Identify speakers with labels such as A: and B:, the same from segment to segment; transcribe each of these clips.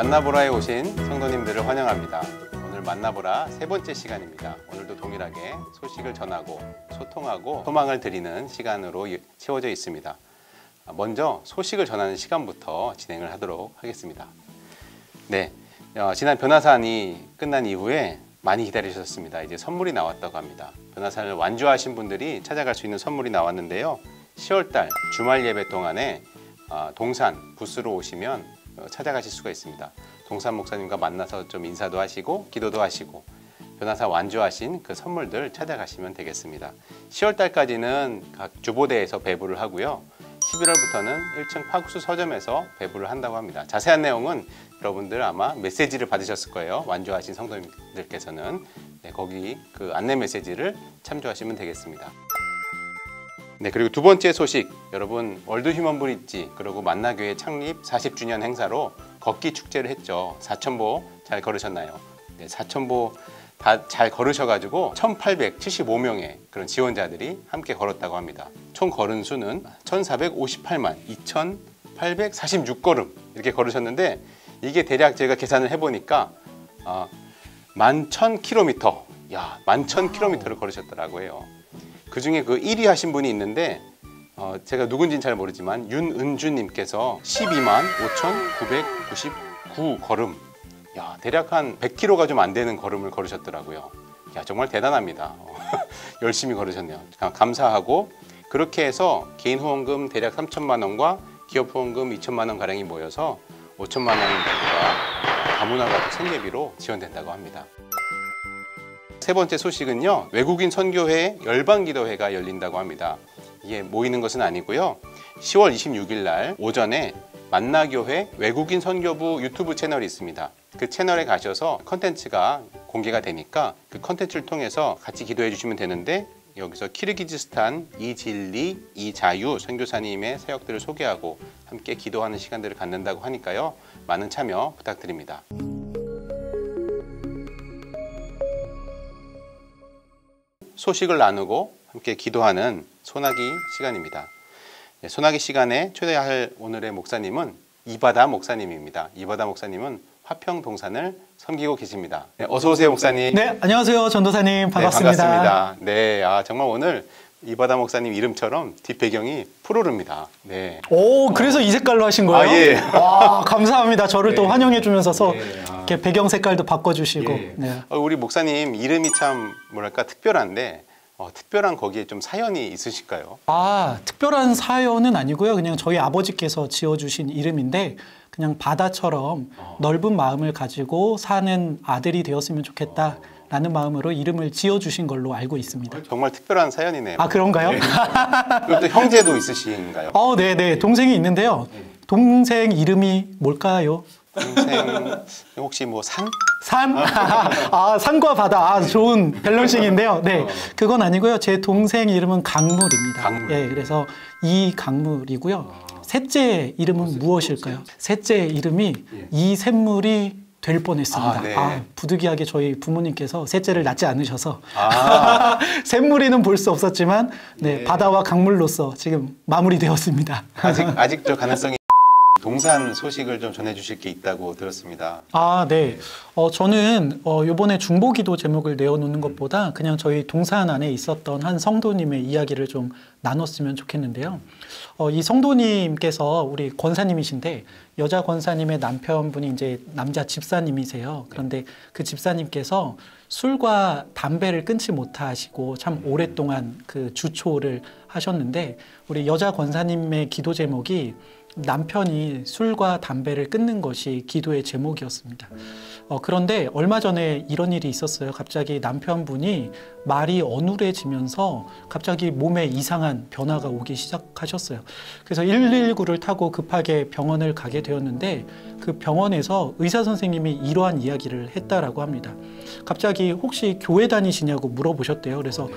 A: 만나보라에 오신 성도님들을 환영합니다. 오늘 만나보라 세 번째 시간입니다. 오늘도 동일하게 소식을 전하고 소통하고 소망을 드리는 시간으로 채워져 있습니다. 먼저 소식을 전하는 시간부터 진행을 하도록 하겠습니다. 네, 지난 변화산이 끝난 이후에 많이 기다리셨습니다. 이제 선물이 나왔다고 합니다. 변화산을 완주하신 분들이 찾아갈 수 있는 선물이 나왔는데요. 10월달 주말 예배 동안에 동산 부스로 오시면 찾아가실 수가 있습니다. 동산 목사님과 만나서 좀 인사도 하시고 기도도 하시고 변화산 완주하신 그 선물들 찾아가시면 되겠습니다. 10월달까지는 각 주보대에서 배부를 하고요. 11월부터는 1층 파구수 서점에서 배부를 한다고 합니다. 자세한 내용은 여러분들 아마 메시지를 받으셨을 거예요. 완주하신 성도님들께서는 거기 그 안내 메시지를 참조하시면 되겠습니다. 네, 그리고 두 번째 소식, 여러분 월드 휴먼 브릿지 그리고 만나교회 창립 40주년 행사로 걷기 축제를 했죠. 4,000보 잘 걸으셨나요? 네, 4,000보 다 잘 걸으셔가지고 1,875명의 그런 지원자들이 함께 걸었다고 합니다. 총 걸은 수는 1,458만 2,846걸음 이렇게 걸으셨는데, 이게 대략 제가 계산을 해보니까 11,000km, 야, 11,000km를 걸으셨더라고 해요. 그 중에 그 1위 하신 분이 있는데 제가 누군지는 잘 모르지만 윤은주님께서 12만 5,999걸음, 야, 대략 한 100km가 좀 안 되는 걸음을 걸으셨더라고요. 야, 정말 대단합니다. 열심히 걸으셨네요. 감사하고, 그렇게 해서 개인 후원금 대략 3천만 원과 기업 후원금 2천만 원 가량이 모여서 5천만 원 정도가 다문화가족 생계비로 지원된다고 합니다. 세 번째 소식은요, 외국인 선교회 열방기도회가 열린다고 합니다. 이게 모이는 것은 아니고요. 10월 26일 날 오전에 만나교회 외국인 선교부 유튜브 채널이 있습니다. 그 채널에 가셔서 컨텐츠가 공개가 되니까 그 컨텐츠를 통해서 같이 기도해 주시면 되는데, 여기서 키르기즈스탄 이진리 이자유 선교사님의 사역들을 소개하고 함께 기도하는 시간들을 갖는다고 하니까요. 많은 참여 부탁드립니다. 소식을 나누고 함께 기도하는 소나기 시간입니다. 소나기 시간에 초대할 오늘의 목사님은 이바다 목사님입니다. 이바다 목사님은 화평 동산을 섬기고 계십니다. 네, 어서 오세요, 목사님.
B: 네, 안녕하세요, 전도사님. 반갑습니다.
A: 네, 반갑습니다. 네, 정말 오늘 이바다 목사님 이름처럼 뒷배경이 푸르릅니다. 네.
B: 오, 그래서 이 색깔로 하신 거예요?
A: 예.
B: 와, 감사합니다. 저를 또 환영해 주면서
A: 네,
B: 이렇게 배경 색깔도 바꿔주시고.
A: 예.
B: 네.
A: 우리 목사님 이름이 참 뭐랄까 특별한데, 특별한 거기에 좀 사연이 있으실까요?
B: 특별한 사연은 아니고요. 그냥 저희 아버지께서 지어주신 이름인데, 그냥 바다처럼 넓은 마음을 가지고 사는 아들이 되었으면 좋겠다라는 마음으로 이름을 지어주신 걸로 알고 있습니다.
A: 정말 특별한 사연이네요.
B: 그런가요?
A: 네. 또 형제도 있으신가요?
B: 네네. 동생이 있는데요. 동생 이름이 뭘까요?
A: 동생 혹시 뭐 산?
B: 산? 산과 바다. 좋은 밸런싱인데요. 네, 그건 아니고요. 제 동생 이름은 강물입니다.
A: 강물.
B: 예, 그래서 이강물이고요. 셋째 이름은 무엇일까요? 셋째 이름이 이샘물이 될 뻔했습니다.
A: 네.
B: 부득이하게 저희 부모님께서 셋째를 낳지 않으셔서 샘물이는 볼 수 없었지만 네, 바다와 강물로서 지금 마무리되었습니다.
A: 아직 저 가능성이. 동산 소식을 좀 전해주실 게 있다고 들었습니다.
B: 네. 저는 이번에 중보기도 제목을 내어놓는 것보다 그냥 저희 동산 안에 있었던 한 성도님의 이야기를 좀 나눴으면 좋겠는데요. 이 성도님께서 우리 권사님이신데, 여자 권사님의 남편분이 이제 남자 집사님이세요. 그런데 그 집사님께서 술과 담배를 끊지 못하시고 참 오랫동안 그 주초를 하셨는데, 우리 여자 권사님의 기도 제목이 남편이 술과 담배를 끊는 것이 기도의 제목이었습니다. 그런데 얼마 전에 이런 일이 있었어요. 갑자기 남편분이 말이 어눌해지면서 갑자기 몸에 이상한 변화가 오기 시작하셨어요. 그래서 119를 타고 급하게 병원을 가게 되었는데, 그 병원에서 의사 선생님이 이러한 이야기를 했다라고 합니다. 갑자기 혹시 교회 다니시냐고 물어보셨대요. 그래서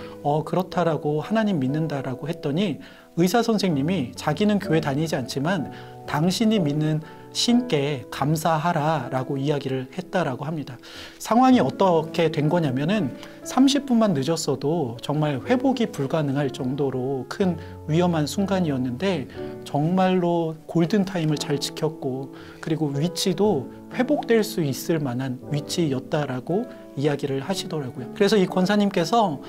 B: 그렇다라고, 하나님 믿는다라고 했더니 의사 선생님이 자기는 교회 다니지 않지만 당신이 믿는 신께 감사하라 라고 이야기를 했다라고 합니다. 상황이 어떻게 된 거냐면은 30분만 늦었어도 정말 회복이 불가능할 정도로 큰 위험한 순간이었는데, 정말로 골든타임을 잘 지켰고 그리고 위치도 회복될 수 있을 만한 위치였다라고 이야기를 하시더라고요. 그래서 이 권사님께서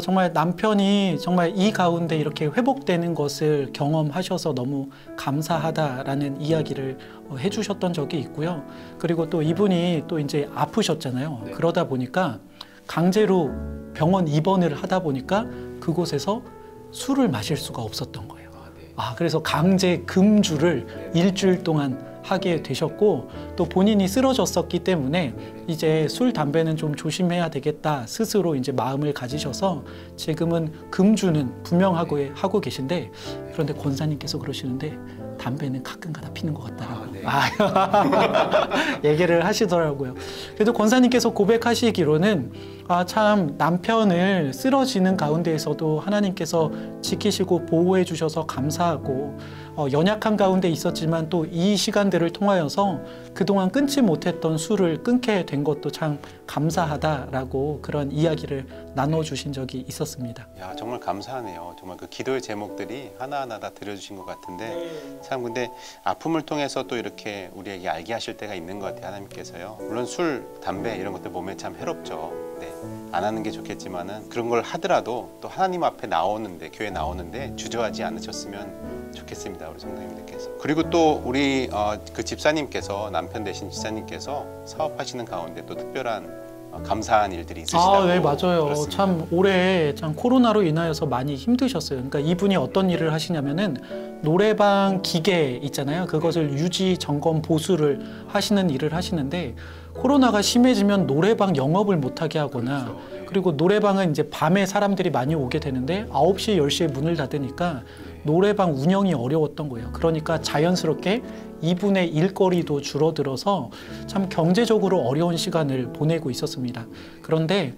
B: 정말 남편이 정말 이 가운데 이렇게 회복되는 것을 경험하셔서 너무 감사하다라는 이야기를 해주셨던 적이 있고요. 그리고 또 이분이 또 이제 아프셨잖아요.
A: 네.
B: 그러다 보니까 강제로 병원 입원을 하다 보니까 그곳에서 술을 마실 수가 없었던 거예요. 그래서 강제 금주를 일주일 동안 하게 되셨고 또 본인이 쓰러졌었기 때문에 이제 술, 담배는 좀 조심해야 되겠다 스스로 이제 마음을 가지셔서 지금은 금주는 분명하고 하고 계신데 그런데 권사님께서 그러시는데 담배는 가끔가다 피는 것 같다라고 얘기를 하시더라고요. 그래도 권사님께서 고백하시기로는 참 남편을 쓰러지는 가운데에서도 하나님께서 지키시고 보호해 주셔서 감사하고 연약한 가운데 있었지만 또 이 시간들을 통하여서 그동안 끊지 못했던 술을 끊게 된 것도 참 감사하다라고 그런 이야기를 나눠주신 적이 있었습니다.
A: 야, 정말 감사하네요. 정말 그 기도의 제목들이 하나하나 다 들려주신 것 같은데 참 근데 아픔을 통해서 또 이렇게 우리에게 알게 하실 때가 있는 것 같아요. 하나님께서요. 물론 술, 담배 이런 것들 몸에 참 해롭죠. 네, 안 하는 게 좋겠지만은 그런 걸 하더라도 또 하나님 앞에 나오는데 교회 나오는데 주저하지 않으셨으면 좋겠습니다. 우리 성도님들께서. 그리고 또 우리 그 집사님께서 남편 되신 집사님께서 사업하시는 가운데 또 특별한 감사한 일들이 있으시다고
B: 네, 맞아요.
A: 들었습니다.
B: 참 올해 참 코로나로 인하여서 많이 힘드셨어요. 그러니까 이분이 어떤 일을 하시냐면은 노래방 기계 있잖아요. 그것을 유지, 점검, 보수를 하시는 일을 하시는데 코로나가 심해지면 노래방 영업을 못하게 하거나 그리고 노래방은 이제 밤에 사람들이 많이 오게 되는데 9시, 10시에 문을 닫으니까 노래방 운영이 어려웠던 거예요. 그러니까 자연스럽게 이분의 일거리도 줄어들어서 참 경제적으로 어려운 시간을 보내고 있었습니다. 그런데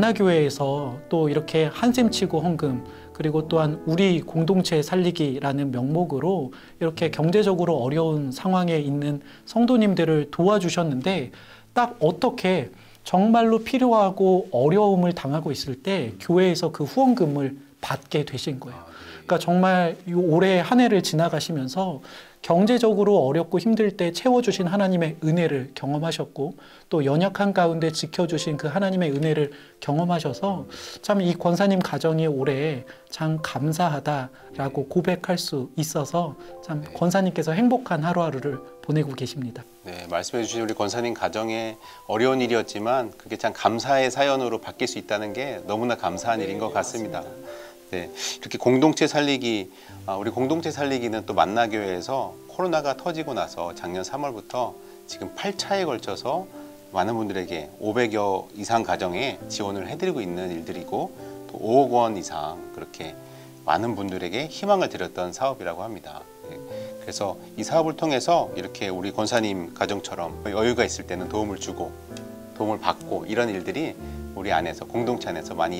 B: 만나교회에서 또 이렇게 한샘 치고 헌금 그리고 또한 우리 공동체 살리기라는 명목으로 이렇게 경제적으로 어려운 상황에 있는 성도님들을 도와주셨는데 딱 어떻게 정말로 필요하고 어려움을 당하고 있을 때 교회에서 그 후원금을 받게 되신 거예요. 그러니까 정말 이 올해 한 해를 지나가시면서 경제적으로 어렵고 힘들 때 채워주신 하나님의 은혜를 경험하셨고 또 연약한 가운데 지켜주신 그 하나님의 은혜를 경험하셔서 참 이 권사님 가정이 올해 참 감사하다라고 고백할 수 있어서 참 권사님께서 행복한 하루하루를 보내고 계십니다.
A: 네, 말씀해 주신 우리 권사님 가정에 어려운 일이었지만 그게 참 감사의 사연으로 바뀔 수 있다는 게 너무나 감사한 일인 것 같습니다.
B: 맞습니다.
A: 네, 이렇게 공동체 살리기, 우리 공동체 살리기는 또 만나교회에서 코로나가 터지고 나서 작년 3월부터 지금 8차에 걸쳐서 많은 분들에게 500여 이상 가정에 지원을 해드리고 있는 일들이고 또 5억 원 이상 그렇게 많은 분들에게 희망을 드렸던 사업이라고 합니다. 네, 그래서 이 사업을 통해서 이렇게 우리 권사님 가정처럼 여유가 있을 때는 도움을 주고 도움을 받고 이런 일들이 우리 안에서 공동체 안에서 많이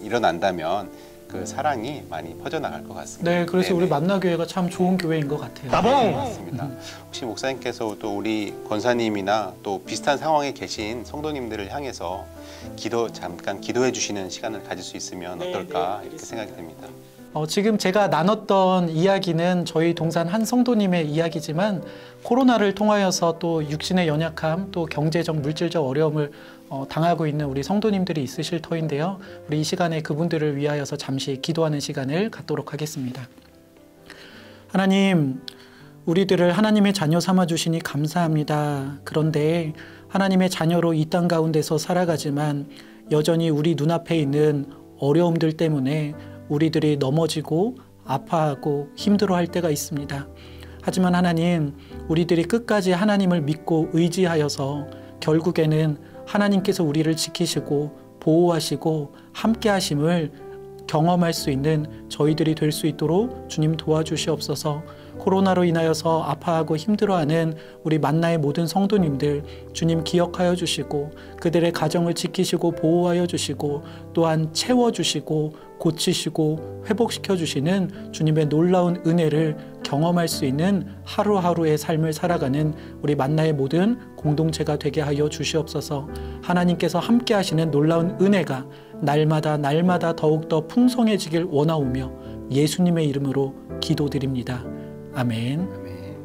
A: 일어난다면 그 사랑이 많이 퍼져나갈 것 같습니다.
B: 네, 그래서
A: 네네.
B: 우리 만나교회가 참 좋은 교회인 것 같아요.
A: 네, 맞습니다. 혹시 목사님께서 또 우리 권사님이나 또 비슷한 상황에 계신 성도님들을 향해서 잠깐 기도해 주시는 시간을 가질 수 있으면 어떨까 이렇게 생각이 됩니다.
B: 지금 제가 나눴던 이야기는 저희 동산 한 성도님의 이야기지만 코로나를 통하여서 또 육신의 연약함 또 경제적 물질적 어려움을 당하고 있는 우리 성도님들이 있으실 터인데요. 우리 이 시간에 그분들을 위하여서 잠시 기도하는 시간을 갖도록 하겠습니다. 하나님, 우리들을 하나님의 자녀 삼아 주시니 감사합니다. 그런데 하나님의 자녀로 이 땅 가운데서 살아가지만 여전히 우리 눈앞에 있는 어려움들 때문에 우리들이 넘어지고 아파하고 힘들어할 때가 있습니다. 하지만 하나님, 우리들이 끝까지 하나님을 믿고 의지하여서 결국에는 하나님께서 우리를 지키시고 보호하시고 함께 하심을 경험할 수 있는 저희들이 될 수 있도록 주님 도와주시옵소서. 코로나로 인하여서 아파하고 힘들어하는 우리 만나의 모든 성도님들 주님 기억하여 주시고 그들의 가정을 지키시고 보호하여 주시고 또한 채워주시고 고치시고 회복시켜 주시는 주님의 놀라운 은혜를 경험할 수 있는 하루하루의 삶을 살아가는 우리 만나의 모든 공동체가 되게 하여 주시옵소서. 하나님께서 함께 하시는 놀라운 은혜가 날마다 더욱더 풍성해지길 원하오며 예수님의 이름으로 기도드립니다. 아멘.
A: 아멘.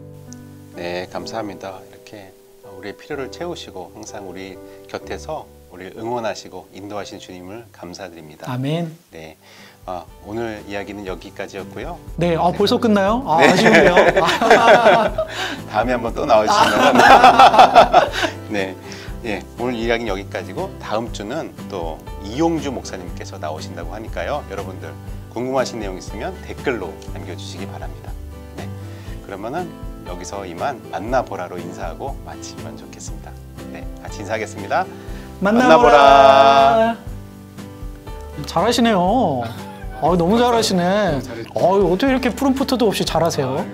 A: 네, 감사합니다. 이렇게 우리의 필요를 채우시고 항상 우리 곁에서 우리를 응원하시고 인도하신 주님을 감사드립니다.
B: 아멘.
A: 네, 오늘 이야기는 여기까지였고요.
B: 네, 벌써 끝나요? 아쉬운데요.
A: 다음에 한번 또 나오시면 네, 예, 오늘 이야기는 여기까지고 다음 주는 또 이용주 목사님께서 나오신다고 하니까요. 여러분들 궁금하신 내용 있으면 댓글로 남겨주시기 바랍니다. 네, 그러면은 여기서 이만 만나보라로 인사하고 마치면 좋겠습니다. 네, 같이 인사하겠습니다. 만나보라.
B: 잘하시네요. 너무 잘하시네. 어떻게 이렇게 푸른푸트도 없이 잘하세요?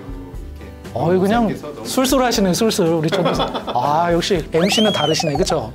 B: 그냥 술술 하시네, 술술. 우리 전도사. 역시 MC는 다르시네, 그쵸?